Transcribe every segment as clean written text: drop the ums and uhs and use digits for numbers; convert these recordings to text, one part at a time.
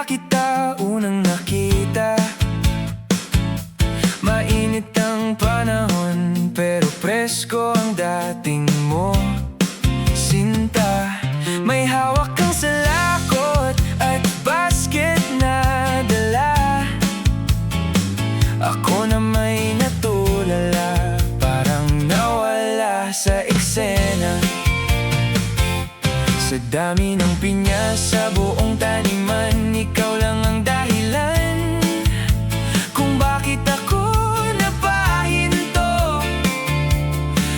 kita unang nakita. Mainit ang panahon, pero presko ang dating mo, sinta. May hawak kang salakot at basket na dala. Ako na may natulala, parang nawala sa eksena. Sa dami ng pinya sa buong taniman, ikaw lang ang dahilan kung bakit ako napahinto.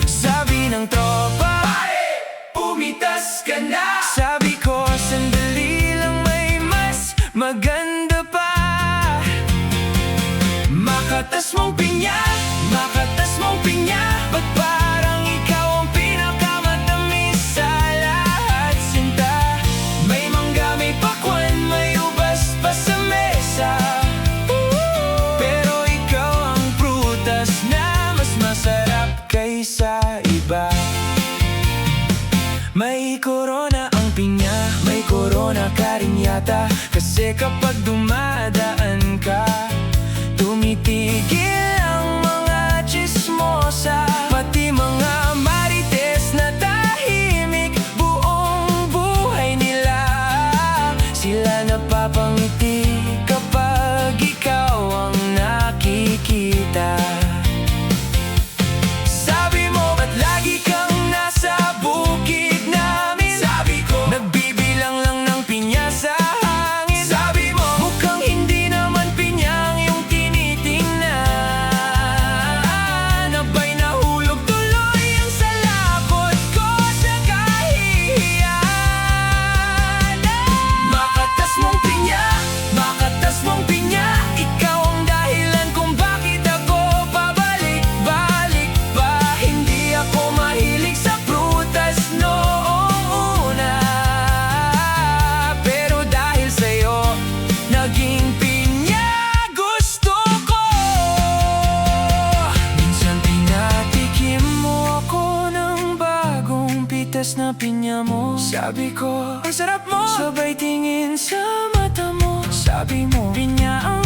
Sabi ng tropa, pumitas ka na. Sabi ko, sandali lang, may mas maganda pa. Makatas mong pinya, makatas mong pinya. Ba't parang ikaw ang pinakamatamis sa lahat, sinta? May mangga, may pakwan, may ubas pa sa mesa. Pero ikaw ang prutas na mas masarap kaysa iba. May korona ang pinya, may korona ka rin yata. Kasi kapag dumadaan ka, tumitigil ang mga chismosa. Pati mga marites na tahimik buong buhay nila, sila napapangiti kapag ikaw ang nakikita. Sabi mo, ba't lagi kang nasa bukid namin? Sabi ko, nagbibilang lang ng pinya sa hangin. Sabi mo, mukhang hindi naman pinya ang iyong tinitingnan. Abay, nahulog tuloy ang salakot ko sa kahihiyan. Makatas mong pinya, makatas mong pinya. Ikaw ang dahilan kung bakit ako pabalik-balik pa. Hindi ako mahilig sa prutas noong una, pero dahil sa'yo, naging pinya gusto ko. Minsan pinatikim mo ako ng bagong pitas na pinya mo. Sabi ko, ang sarap mo. Sabay tingin sa mata mo. Sabi mo, pinya ang